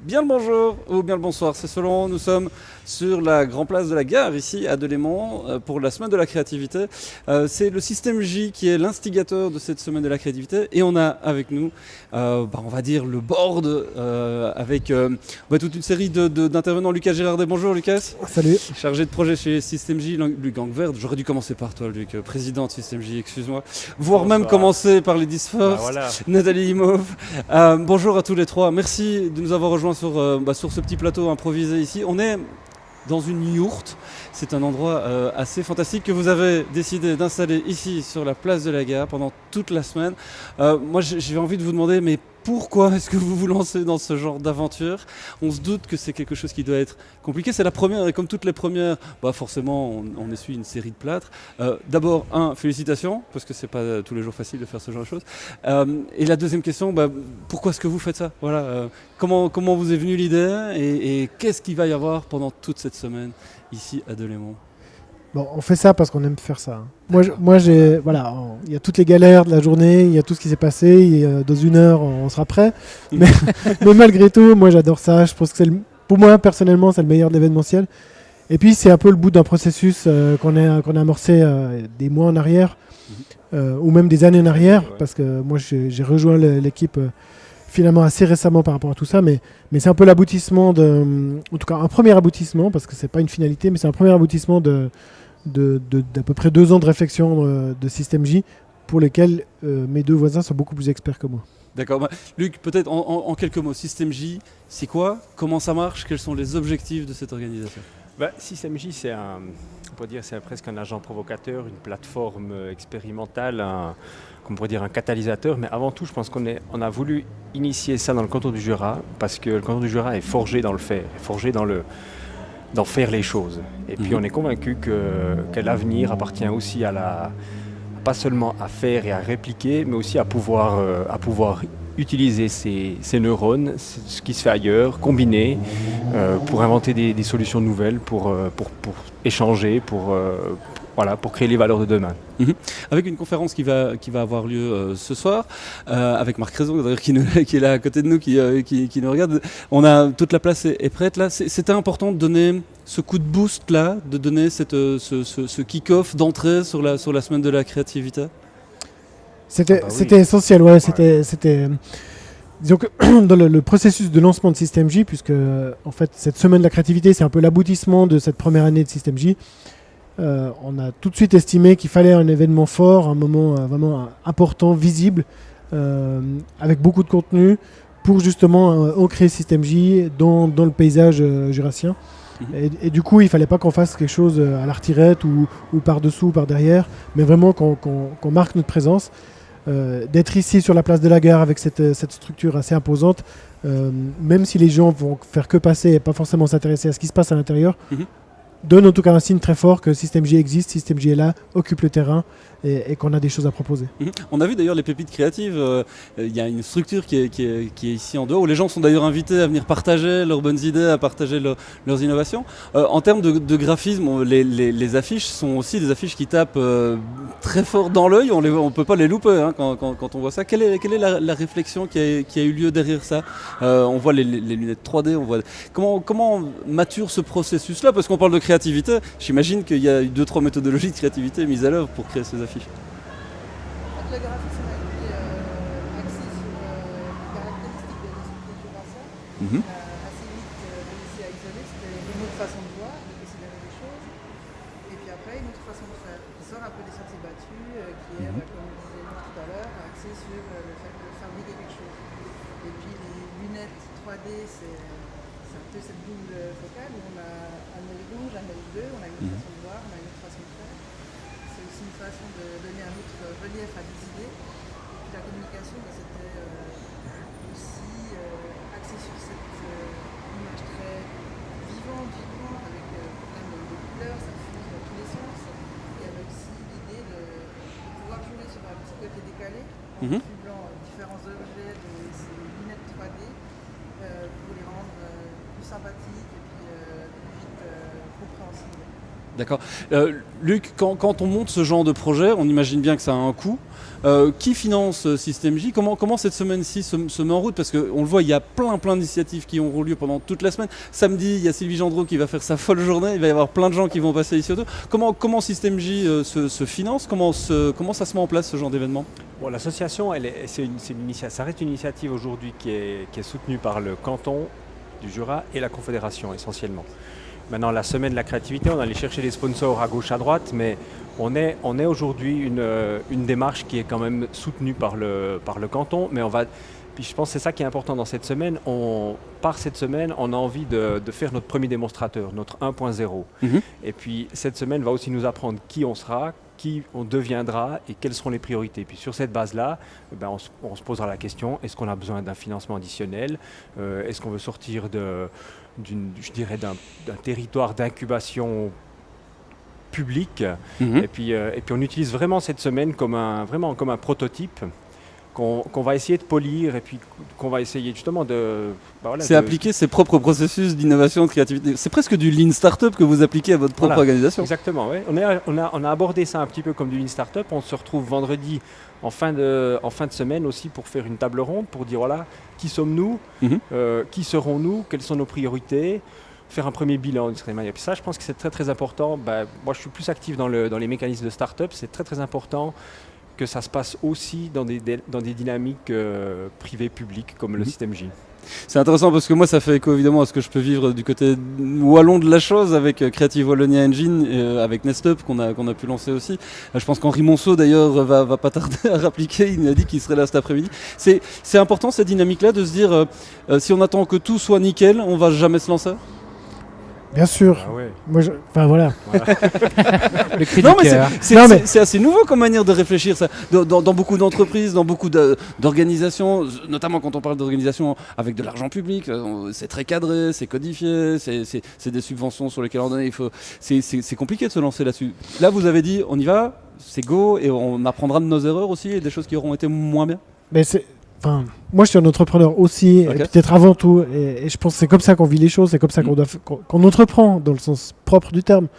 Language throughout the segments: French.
Bien le bonjour ou bien le bonsoir, c'est selon. Nous sommes sur la grande place de la gare ici à Delémont pour la semaine de la créativité. C'est le Système J qui est l'instigateur de cette semaine de la créativité et on a avec nous, on va dire le board avec toute une série d'intervenants. Lucas Girardet, bonjour Lucas. Salut. Chargé de projet chez Système J, Luc Gangverd. J'aurais dû commencer par toi Luc, président de Système J, excuse-moi. Voire même commencer par les Disforce, voilà. Nathalie Imhoff. Bonjour à tous les trois, merci de nous avoir rejoints sur ce petit plateau improvisé ici. On est dans une yourte, c'est un endroit assez fantastique que vous avez décidé d'installer ici sur la place de la gare pendant toute la semaine. Moi j'ai envie de vous demander, mais pourquoi est-ce que vous vous lancez dans ce genre d'aventure? On se doute que c'est quelque chose qui doit être compliqué. C'est la première et comme toutes les premières, forcément on essuie une série de plâtres. D'abord, félicitations, parce que c'est pas tous les jours facile de faire ce genre de choses. Et la deuxième question, pourquoi est-ce que vous faites ça? Voilà, comment vous est venue l'idée et qu'est-ce qu'il va y avoir pendant toute cette semaine ici à Delémont? Bon, on fait ça parce qu'on aime faire ça. Moi, il y a toutes les galères de la journée, il y a tout ce qui s'est passé, et dans une heure, on sera prêt. Mais malgré tout, moi, j'adore ça. Je pense que pour moi, personnellement, c'est le meilleur de l'événementiel. Et puis, c'est un peu le bout d'un processus qu'on a amorcé des mois en arrière, ou même des années en arrière, parce que moi, j'ai rejoint l'équipe finalement assez récemment par rapport à tout ça, mais c'est un peu l'aboutissement en tout cas un premier aboutissement, parce que c'est pas une finalité, mais c'est un premier aboutissement d'à peu près 2 ans de réflexion de Système J, pour lesquels mes 2 voisins sont beaucoup plus experts que moi. D'accord. Luc, peut-être en quelques mots, Système J, c'est quoi? Comment ça marche? Quels sont les objectifs de cette organisation? Système J, c'est presque un agent provocateur, une plateforme expérimentale, on pourrait dire un catalyseur, mais avant tout, je pense qu'on a voulu initier ça dans le canton du Jura, parce que le canton du Jura est forgé dans le faire, est forgé dans faire les choses. Et puis on est convaincu que l'avenir appartient aussi pas seulement à faire et à répliquer, mais aussi à pouvoir utiliser ces neurones, ce qui se fait ailleurs, combiner pour inventer des solutions nouvelles, pour échanger, pour créer les valeurs de demain. Avec une conférence qui va avoir lieu ce soir, avec Marc Raison d'ailleurs qui est là à côté de nous, qui nous regarde. Toute la place est prête là. C'était important de donner ce coup de boost là, de donner ce kick-off d'entrée sur la semaine de la créativité. C'était essentiel, ouais. Disons que dans le processus de lancement de Système J, puisque en fait cette semaine de la créativité, c'est un peu l'aboutissement de cette première année de Système J. On a tout de suite estimé qu'il fallait un événement fort, un moment vraiment important, visible, avec beaucoup de contenu, pour justement ancrer Système J dans le paysage jurassien. Et du coup, il ne fallait pas qu'on fasse quelque chose à la retirette ou par-dessous ou par-derrière, mais vraiment qu'on marque notre présence. D'être ici sur la place de la gare avec cette structure assez imposante, même si les gens vont faire que passer et pas forcément s'intéresser à ce qui se passe à l'intérieur, donne en tout cas un signe très fort que Système J existe, Système J est là, occupe le terrain et qu'on a des choses à proposer. On a vu d'ailleurs les pépites créatives, il y a une structure qui est ici en dehors, où les gens sont d'ailleurs invités à venir partager leurs bonnes idées, à partager leurs innovations. En termes de graphisme, les affiches sont aussi des affiches qui tapent très fort dans l'œil, on ne peut pas les louper quand on voit ça. Quelle est la réflexion qui a eu lieu derrière ça? On voit les lunettes 3D, on voit comment mature ce processus-là, parce qu'on parle de créativité, j'imagine qu'il y a 2-3 méthodologies de créativité mises à l'œuvre pour créer ces affiches. Le graphisme a été axé sur les caractéristiques des esprits jurassiens. Assez vite réussi à isoler, c'était une autre façon de voir, de considérer les choses. Et puis après, une autre façon de faire, qui sort un peu des sentiers battus, qui est, comme on disait tout à l'heure, axé sur le fait de fabriquer quelque chose. Et puis les lunettes 3D, c'est un peu cette double focale où on a un œil rouge, un œil bleu, on a une autre façon de voir, on a une autre façon de faire. C'est aussi une façon de donner un autre relief à des idées. Et puis la communication, c'était aussi axé sur cette image très vivante, avec plein de couleurs, ça fuse dans tous les sens. Il y avait aussi l'idée de pouvoir jouer sur un petit côté décalé, en cumulant différents objets de ces lunettes 3D pour les rendre plus sympathiques et puis plus vite compréhensibles. D'accord. Luc, quand on monte ce genre de projet, on imagine bien que ça a un coût. Qui finance System-J ? Comment cette semaine-ci se met en route ? Parce qu'on le voit, il y a plein d'initiatives qui auront lieu pendant toute la semaine. Samedi, il y a Sylvie Gendreau qui va faire sa folle journée. Il va y avoir plein de gens qui vont passer ici autour. Comment System-J se finance ? Comment ça se met en place ce genre d'événement ? Bon, l'association, ça reste une initiative aujourd'hui qui est soutenue par le canton du Jura et la Confédération essentiellement. Maintenant, la semaine de la créativité, on allait chercher des sponsors à gauche, à droite, mais on est aujourd'hui une démarche qui est quand même soutenue par le canton. Mais puis je pense que c'est ça qui est important dans cette semaine. Par cette semaine, on a envie de faire notre premier démonstrateur, notre 1.0. Et puis cette semaine va aussi nous apprendre qui on sera, qui on deviendra et quelles seront les priorités. Puis sur cette base-là, on se posera la question, est-ce qu'on a besoin d'un financement additionnel ? Est-ce qu'on veut sortir d'un territoire d'incubation public ? Et puis on utilise vraiment cette semaine comme un prototype qu'on va essayer de polir et puis qu'on va essayer justement de... appliquer ses propres processus d'innovation, de créativité. C'est presque du Lean Startup que vous appliquez à votre propre organisation. Exactement, oui. On a abordé ça un petit peu comme du Lean Startup. On se retrouve vendredi en fin de semaine aussi pour faire une table ronde, pour dire voilà, qui sommes-nous, qui serons-nous, quelles sont nos priorités, faire un premier bilan d'une certaine manière. Puis ça, je pense que c'est très très important. Moi, je suis plus actif dans les mécanismes de start-up. C'est très très important que ça se passe aussi dans des dynamiques privées publiques comme le System-J. C'est intéressant parce que moi ça fait écho évidemment à ce que je peux vivre du côté wallon de la chose avec Creative Wallonia Engine et avec NestUp qu'on a pu lancer aussi. Je pense qu'Henri Monceau d'ailleurs va pas tarder à répliquer, il m'a dit qu'il serait là cet après-midi. C'est important cette dynamique-là de se dire si on attend que tout soit nickel, on va jamais se lancer ? Bien sûr. Ah ouais. Moi, voilà. Le cri du cœur. C'est assez nouveau comme manière de réfléchir. Ça. Dans beaucoup d'entreprises, dans beaucoup d'organisations, notamment quand on parle d'organisations avec de l'argent public, c'est très cadré, c'est codifié, c'est des subventions sur lesquelles on donne. C'est compliqué de se lancer là-dessus. Là, vous avez dit, on y va, c'est go, et on apprendra de nos erreurs aussi, et des choses qui auront été moins bien. Mais moi, je suis un entrepreneur aussi, Okay. peut-être avant tout, et je pense que c'est comme ça qu'on vit les choses, c'est comme ça qu'on entreprend, dans le sens propre du terme.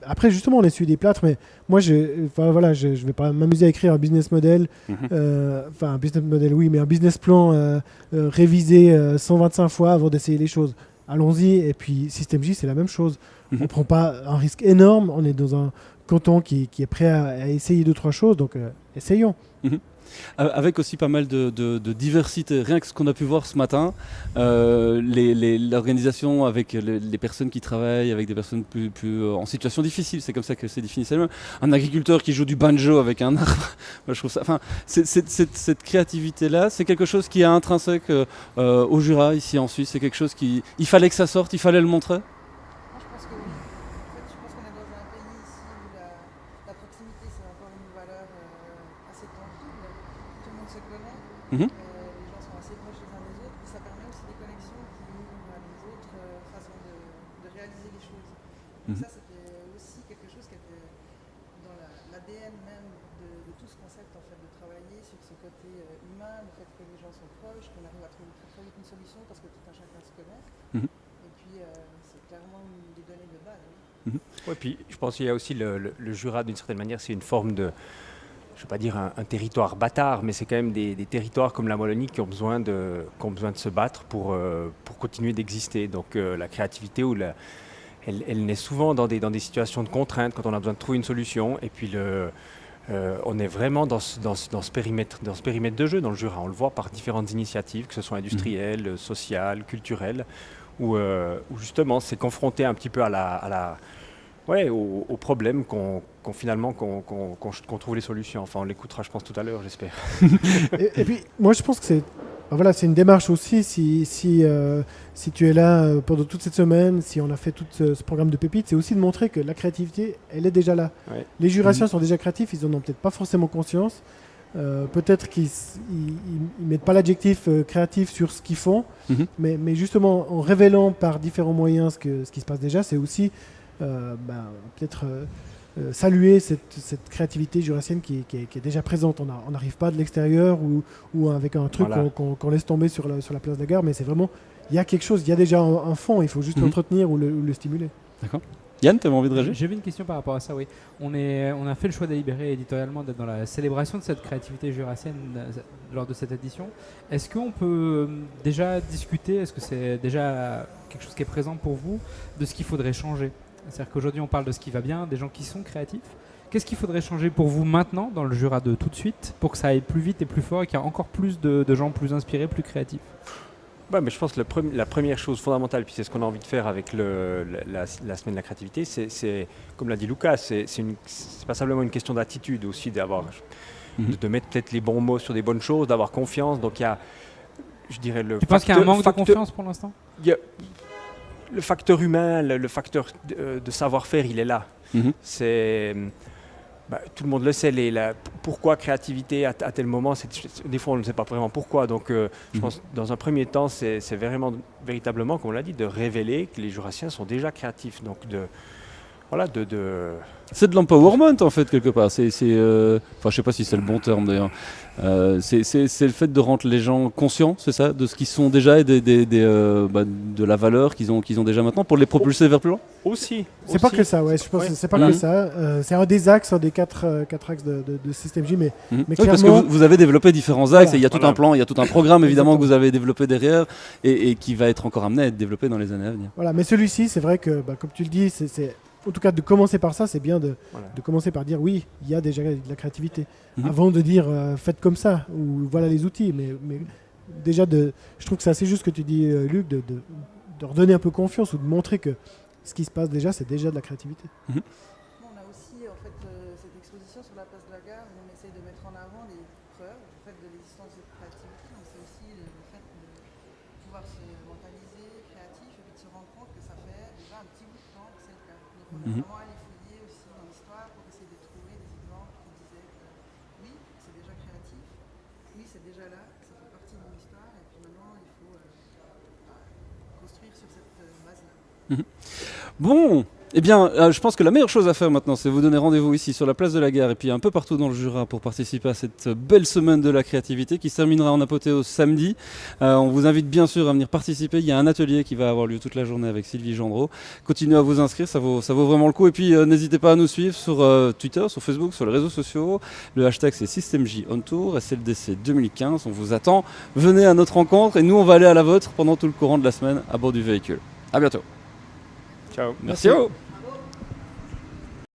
Après, justement, on essuie des plâtres, mais moi, je vais pas m'amuser à écrire un business model, un business model, oui, mais un business plan révisé 125 fois avant d'essayer les choses. Allons-y, et puis System-J, c'est la même chose. On ne prend pas un risque énorme, on est dans un canton qui est prêt à essayer 2-3 choses, donc essayons. Avec aussi pas mal de diversité. Rien que ce qu'on a pu voir ce matin, l'organisation avec les personnes qui travaillent, avec des personnes plus en situation difficile, c'est comme ça que c'est défini. Un agriculteur qui joue du banjo avec un arbre, moi, je trouve ça. Enfin, cette créativité-là, c'est quelque chose qui est intrinsèque au Jura, ici en Suisse. C'est quelque chose il fallait que ça sorte, il fallait le montrer. Moi, je pense que oui. En fait, je pense qu'on est dans un pays ici où la proximité, c'est encore une valeur assez tangible. Tout le monde se connaît. Les gens sont assez proches les uns des autres. Et ça permet aussi des connexions qui ouvrent à des autres façons de réaliser les choses. Et ça, c'était aussi quelque chose qui était dans l'ADN même de tout ce concept, en fait, de travailler sur ce côté humain, le fait que les gens sont proches, qu'on arrive à trouver très vite une solution parce que tout un chacun se connaît. Et puis, c'est clairement une des données de base. Oui. Ouais, puis je pense qu'il y a aussi le Jura, d'une certaine manière, c'est une forme de, je ne vais pas dire un territoire bâtard, mais c'est quand même des territoires comme la Wallonie qui ont besoin de se battre pour continuer d'exister. Donc la créativité, elle naît souvent dans des situations de contrainte, quand on a besoin de trouver une solution. Et puis on est vraiment dans ce périmètre de jeu dans le Jura. On le voit par différentes initiatives, que ce soit industrielles, sociales, culturelles, où justement c'est confronté un petit peu aux problèmes qu'on trouve les solutions. Enfin, on l'écoutera, je pense, tout à l'heure, j'espère. et puis, moi, je pense que c'est une démarche aussi. Si tu es là pendant toute cette semaine, si on a fait tout ce programme de pépites, c'est aussi de montrer que la créativité, elle est déjà là. Ouais. Les Jurassiens sont déjà créatifs, ils en ont peut-être pas forcément conscience. Peut-être qu'ils mettent pas l'adjectif créatif sur ce qu'ils font, mais justement en révélant par différents moyens ce qui se passe déjà, c'est aussi peut-être saluer cette créativité jurassienne qui est déjà présente. On n'arrive pas de l'extérieur ou avec un truc qu'on laisse tomber sur la place de la gare, mais c'est vraiment, il y a quelque chose, il y a déjà un fond, il faut juste l'entretenir ou le stimuler. D'accord. Yann, tu avais envie de réagir? J'avais une question par rapport à ça, oui. On a fait le choix délibéré éditorialement d'être dans la célébration de cette créativité jurassienne lors de cette édition. Est-ce qu'on peut déjà discuter, est-ce que c'est déjà quelque chose qui est présent pour vous, de ce qu'il faudrait changer? C'est-à-dire qu'aujourd'hui on parle de ce qui va bien, des gens qui sont créatifs. Qu'est-ce qu'il faudrait changer pour vous maintenant dans le Jura de tout de suite pour que ça aille plus vite et plus fort et qu'il y ait encore plus de gens plus inspirés, plus créatifs? Ouais, mais je pense que la première chose fondamentale, puis c'est ce qu'on a envie de faire avec la semaine de la créativité, c'est comme l'a dit Lucas, c'est pas simplement une question d'attitude aussi, de mettre peut-être les bons mots sur des bonnes choses, d'avoir confiance. Donc il y a, je dirais, Tu penses qu'il y a un manque de confiance pour l'instant? Le facteur humain, le facteur de savoir-faire, il est là. C'est... tout le monde le sait, pourquoi créativité à tel moment, des fois on ne sait pas vraiment pourquoi. Donc je pense que dans un premier temps, c'est véritablement, comme on l'a dit, de révéler que les jurassiens sont déjà créatifs. Donc c'est de l'empowerment en fait quelque part. Je sais pas si c'est le bon terme d'ailleurs. C'est le fait de rendre les gens conscients, c'est ça, de ce qu'ils sont déjà et de la valeur qu'ils ont déjà maintenant pour les propulser vers plus loin. Aussi. C'est pas que ça, ouais. Je pense que c'est pas que ça. C'est un des axes, un des quatre axes de System J, mais oui, clairement. parce que vous avez développé différents axes et il y a tout un plan, il y a tout un programme évidemment que vous avez développé derrière et qui va être encore amené à être développé dans les années à venir. Voilà, mais celui-ci, c'est vrai que, comme tu le dis, en tout cas, de commencer par ça, c'est bien de commencer par dire oui, il y a déjà de la créativité. Avant de dire faites comme ça, ou voilà les outils. Mais déjà, je trouve que c'est assez juste ce que tu dis, Luc, de redonner un peu confiance ou de montrer que ce qui se passe déjà, c'est déjà de la créativité. On a aussi en fait, cette exposition sur la place de la Gare où on essaye de mettre en avant les preuves en fait, de l'existence de créativité. Mais c'est aussi le fait de pouvoir se mentaliser créatif et puis de se rendre compte que ça fait déjà un petit bout de temps que c'est le cas. Donc on est vraiment allé fouiller aussi dans l'histoire pour essayer de trouver des exemples qui disaient que oui, c'est déjà créatif, oui, c'est déjà là, ça fait partie de mon histoire et puis maintenant il faut construire sur cette base-là. Bon, eh bien, je pense que la meilleure chose à faire maintenant, c'est vous donner rendez-vous ici sur la place de la Gare et puis un peu partout dans le Jura pour participer à cette belle semaine de la créativité qui se terminera en apothéose samedi. On vous invite bien sûr à venir participer. Il y a un atelier qui va avoir lieu toute la journée avec Sylvie Gendreau. Continuez à vous inscrire, ça vaut vraiment le coup. Et puis n'hésitez pas à nous suivre sur Twitter, sur Facebook, sur les réseaux sociaux. Le hashtag c'est SystemJOnTour, SLDC 2015. On vous attend. Venez à notre rencontre et nous on va aller à la vôtre pendant tout le courant de la semaine à bord du véhicule. À bientôt. Ciao. Merci à vous.